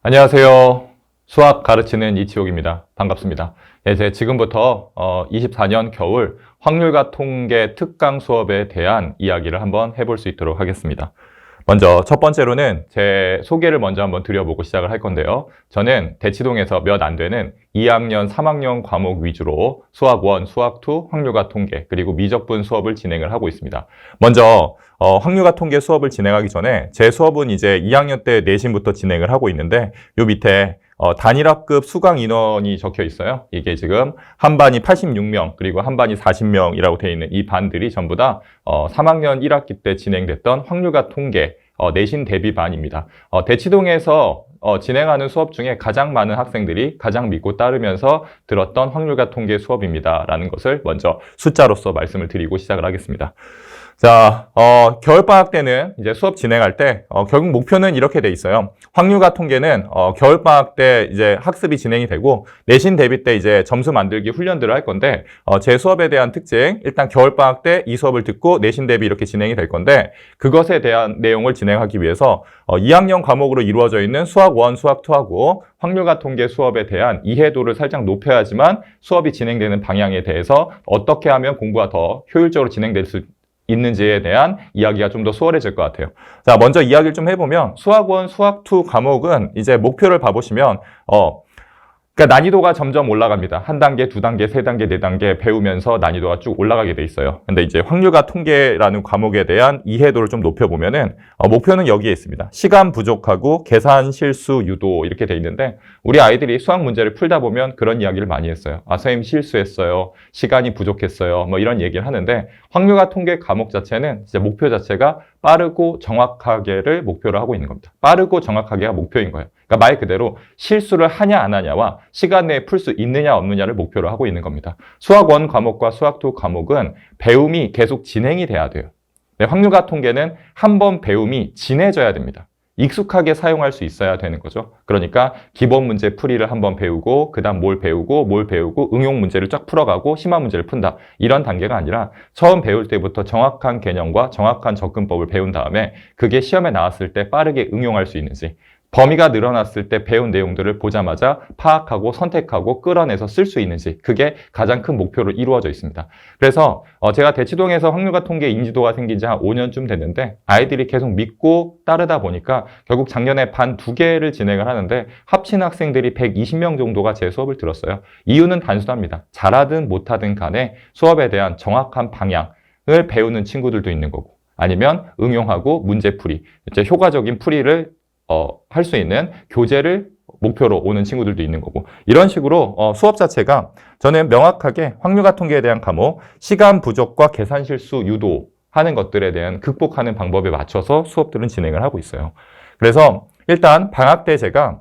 안녕하세요. 수학 가르치는 이치옥입니다. 반갑습니다. 이제 지금부터 24년 겨울 확률과 통계 특강 수업에 대한 이야기를 한번 해볼 수 있도록 하겠습니다. 먼저 첫 번째로는 제 소개를 먼저 한번 드려보고 시작을 할 건데요. 저는 대치동에서 몇 안 되는 2학년, 3학년 과목 위주로 수학 1, 수학 2, 확률과 통계, 그리고 미적분 수업을 진행을 하고 있습니다. 먼저 확률과 통계 수업을 진행하기 전에 제 수업은 이제 2학년 때 내신부터 진행을 하고 있는데 요 밑에 단일화급 수강 인원이 적혀 있어요. 이게 지금 한 반이 86명, 그리고 한 반이 40명이라고 되어 있는 이 반들이 전부 다 3학년 1학기 때 진행됐던 확률과 통계 내신 대비 반입니다. 대치동에서 진행하는 수업 중에 가장 많은 학생들이 가장 믿고 따르면서 들었던 확률과 통계 수업입니다. 라는 것을 먼저 숫자로서 말씀을 드리고 시작을 하겠습니다. 자, 겨울방학 때는 이제 수업 진행할 때, 결국 목표는 이렇게 돼 있어요. 확률과 통계는, 겨울방학 때 이제 학습이 진행이 되고, 내신 대비 때 이제 점수 만들기 훈련들을 할 건데, 제 수업에 대한 특징, 일단 겨울방학 때 이 수업을 듣고 내신 대비 이렇게 진행이 될 건데, 그것에 대한 내용을 진행하기 위해서, 2학년 과목으로 이루어져 있는 수학 1, 수학 2하고, 확률과 통계 수업에 대한 이해도를 살짝 높여야지만 수업이 진행되는 방향에 대해서 어떻게 하면 공부가 더 효율적으로 진행될 수 있는지에 대한 이야기가 좀 더 수월해질 것 같아요. 자, 먼저 이야기를 좀 해보면 수학 1, 수학 2 과목은 이제 목표를 봐보시면 그러니까 난이도가 점점 올라갑니다. 한 단계, 두 단계, 세 단계, 네 단계 배우면서 난이도가 쭉 올라가게 돼 있어요. 근데 이제 확률과 통계라는 과목에 대한 이해도를 좀 높여보면은 목표는 여기에 있습니다. 시간 부족하고 계산 실수 유도 이렇게 돼 있는데 우리 아이들이 수학 문제를 풀다 보면 그런 이야기를 많이 했어요. 아, 선생님 실수했어요. 시간이 부족했어요. 뭐 이런 얘기를 하는데 확률과 통계 과목 자체는 이제 목표 자체가 빠르고 정확하게를 목표로 하고 있는 겁니다. 빠르고 정확하게가 목표인 거예요. 그러니까 말 그대로 실수를 하냐 안 하냐와 시간 내에 풀 수 있느냐 없느냐를 목표로 하고 있는 겁니다. 수학 1 과목과 수학 2 과목은 배움이 계속 진행이 돼야 돼요. 네, 확률과 통계는 한 번 배움이 진해져야 됩니다. 익숙하게 사용할 수 있어야 되는 거죠. 그러니까 기본 문제 풀이를 한번 배우고 그 다음 뭘 배우고 응용 문제를 쫙 풀어가고 심화 문제를 푼다. 이런 단계가 아니라 처음 배울 때부터 정확한 개념과 정확한 접근법을 배운 다음에 그게 시험에 나왔을 때 빠르게 응용할 수 있는지 범위가 늘어났을 때 배운 내용들을 보자마자 파악하고 선택하고 끌어내서 쓸 수 있는지 그게 가장 큰 목표로 이루어져 있습니다. 그래서 제가 대치동에서 확률과 통계 인지도가 생긴 지 한 5년쯤 됐는데 아이들이 계속 믿고 따르다 보니까 결국 작년에 반 2개를 진행을 하는데 합친 학생들이 120명 정도가 제 수업을 들었어요. 이유는 단순합니다. 잘하든 못하든 간에 수업에 대한 정확한 방향을 배우는 친구들도 있는 거고 아니면 응용하고 문제풀이, 이제 효과적인 풀이를 할 수 있는 교재를 목표로 오는 친구들도 있는 거고 이런 식으로 수업 자체가 저는 명확하게 확률과 통계에 대한 과목, 시간 부족과 계산 실수 유도하는 것들에 대한 극복하는 방법에 맞춰서 수업들은 진행을 하고 있어요. 그래서 일단 방학 때 제가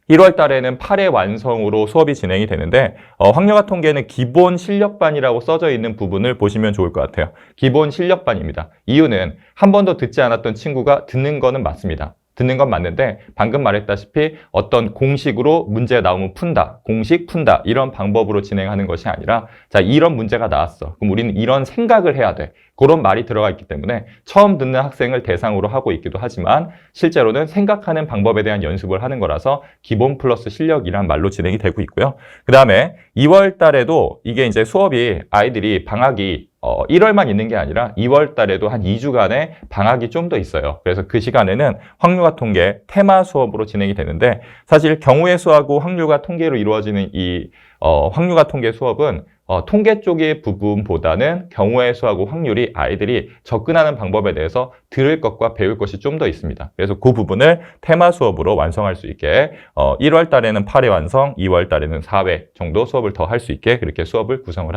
1월 달에는 8회 완성으로 수업이 진행이 되는데 확률과 통계는 기본 실력반이라고 써져 있는 부분을 보시면 좋을 것 같아요. 기본 실력반입니다. 이유는 한 번도 듣지 않았던 친구가 듣는 거는 맞습니다. 듣는 건 맞는데 방금 말했다시피 어떤 공식으로 문제 나오면 푼다, 공식 푼다 이런 방법으로 진행하는 것이 아니라 자 이런 문제가 나왔어. 그럼 우리는 이런 생각을 해야 돼. 그런 말이 들어가 있기 때문에 처음 듣는 학생을 대상으로 하고 있기도 하지만 실제로는 생각하는 방법에 대한 연습을 하는 거라서 기본 플러스 실력이란 말로 진행이 되고 있고요. 그 다음에 2월 달에도 이게 이제 수업이 아이들이 방학이 1월만 있는 게 아니라 2월 달에도 한 2주간의 방학이 좀 더 있어요. 그래서 그 시간에는 확률과 통계 테마 수업으로 진행이 되는데 사실 경우의 수하고 확률과 통계로 이루어지는 이 확률과 통계 수업은 통계 쪽의 부분보다는 경우의 수하고 확률이 아이들이 접근하는 방법에 대해서 들을 것과 배울 것이 좀 더 있습니다. 그래서 그 부분을 테마 수업으로 완성할 수 있게 1월 달에는 8회 완성, 2월 달에는 4회 정도 수업을 더 할 수 있게 그렇게 수업을 구성을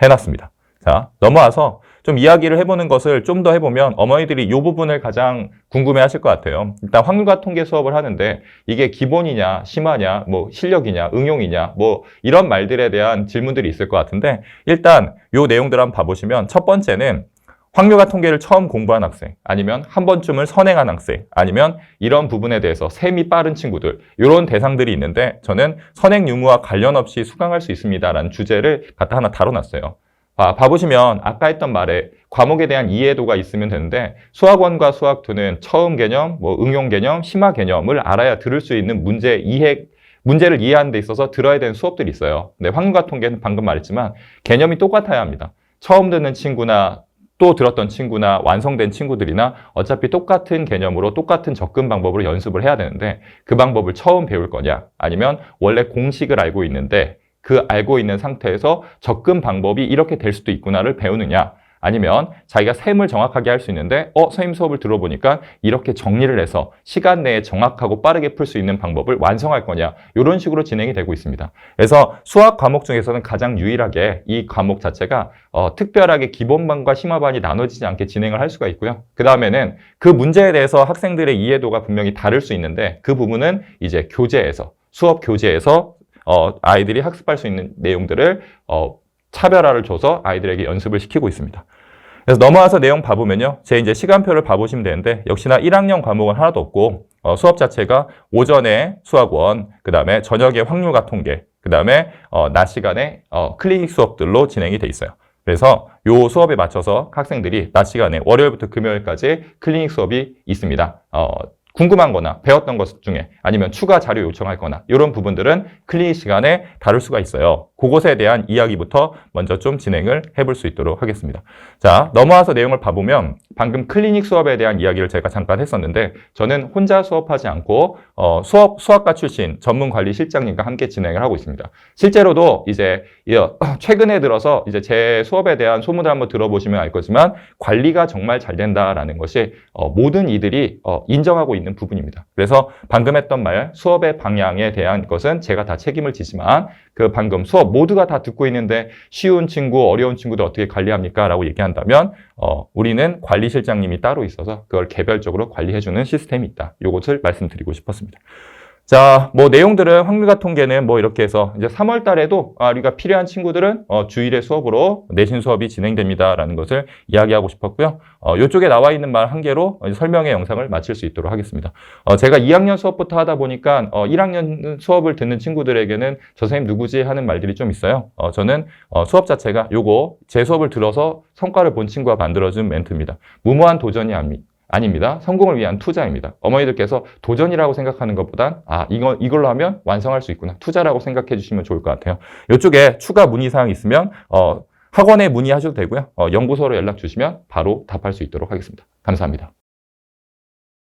해놨습니다. 자, 넘어와서 좀 이야기를 해보는 것을 좀 더 해보면 어머니들이 이 부분을 가장 궁금해 하실 것 같아요. 일단 확률과 통계 수업을 하는데 이게 기본이냐, 심화냐, 뭐 실력이냐, 응용이냐, 뭐 이런 말들에 대한 질문들이 있을 것 같은데 일단 요 내용들 한번 봐보시면 첫 번째는 확률과 통계를 처음 공부한 학생, 아니면 한 번쯤을 선행한 학생, 아니면 이런 부분에 대해서 셈이 빠른 친구들, 이런 대상들이 있는데 저는 선행 유무와 관련 없이 수강할 수 있습니다라는 주제를 갖다 하나 다뤄놨어요. 봐보시면 아까 했던 말에 과목에 대한 이해도가 있으면 되는데 수학1과 수학2는 처음 개념, 뭐 응용 개념, 심화 개념을 알아야 들을 수 있는 문제를 이해하는 데 있어서 들어야 되는 수업들이 있어요. 근데 확률과 통계는 방금 말했지만 개념이 똑같아야 합니다. 처음 듣는 친구나 또 들었던 친구나 완성된 친구들이나 어차피 똑같은 개념으로 똑같은 접근 방법으로 연습을 해야 되는데 그 방법을 처음 배울 거냐 아니면 원래 공식을 알고 있는데 그 알고 있는 상태에서 접근 방법이 이렇게 될 수도 있구나를 배우느냐 아니면 자기가 셈을 정확하게 할 수 있는데 선생님 수업을 들어보니까 이렇게 정리를 해서 시간 내에 정확하고 빠르게 풀 수 있는 방법을 완성할 거냐 이런 식으로 진행이 되고 있습니다. 그래서 수학 과목 중에서는 가장 유일하게 이 과목 자체가 특별하게 기본반과 심화반이 나눠지지 않게 진행을 할 수가 있고요. 그 다음에는 그 문제에 대해서 학생들의 이해도가 분명히 다를 수 있는데 그 부분은 이제 교재에서 수업 교재에서 아이들이 학습할 수 있는 내용들을 차별화를 줘서 아이들에게 연습을 시키고 있습니다. 그래서 넘어와서 내용 봐보면요. 제 이제 시간표를 봐보시면 되는데 역시나 1학년 과목은 하나도 없고 수업 자체가 오전에 수학1, 그 다음에 저녁에 확률과 통계, 그 다음에 낮 시간에 클리닉 수업들로 진행이 돼 있어요. 그래서 요 수업에 맞춰서 학생들이 낮 시간에 월요일부터 금요일까지 클리닉 수업이 있습니다. 궁금한 거나 배웠던 것 중에 아니면 추가 자료 요청할 거나 이런 부분들은 클리닉 시간에 다룰 수가 있어요. 그것에 대한 이야기부터 먼저 좀 진행을 해볼 수 있도록 하겠습니다. 자, 넘어와서 내용을 봐보면 방금 클리닉 수업에 대한 이야기를 제가 잠깐 했었는데 저는 혼자 수업하지 않고 수학과 출신 전문관리실장님과 함께 진행을 하고 있습니다. 실제로도 이제 최근에 들어서 이제 제 수업에 대한 소문을 한번 들어보시면 알 거지만 관리가 정말 잘 된다라는 것이 모든 이들이 인정하고 있는 부분입니다. 그래서 방금 했던 말 수업의 방향에 대한 것은 제가 다 책임을 지지만 그 방금 수업 모두가 다 듣고 있는데 쉬운 친구, 어려운 친구들 어떻게 관리합니까? 라고 얘기한다면 우리는 관리실장님이 따로 있어서 그걸 개별적으로 관리해주는 시스템이 있다. 이것을 말씀드리고 싶었습니다. 자, 뭐 내용들은 확률과 통계는 뭐 이렇게 해서 이제 3월 달에도 우리가 필요한 친구들은 주일에 수업으로 내신 수업이 진행됩니다라는 것을 이야기하고 싶었고요. 이쪽에 나와 있는 말 한 개로 설명의 영상을 마칠 수 있도록 하겠습니다. 제가 2학년 수업부터 하다 보니까 1학년 수업을 듣는 친구들에게는 저 선생님 누구지 하는 말들이 좀 있어요. 저는 수업 자체가 요거 제 수업을 들어서 성과를 본 친구가 만들어준 멘트입니다. 무모한 도전이 아닙니다. 성공을 위한 투자입니다. 어머니들께서 도전이라고 생각하는 것보단 이걸로 하면 완성할 수 있구나. 투자라고 생각해 주시면 좋을 것 같아요. 이쪽에 추가 문의사항 있으면 학원에 문의하셔도 되고요. 연구소로 연락 주시면 바로 답할 수 있도록 하겠습니다. 감사합니다.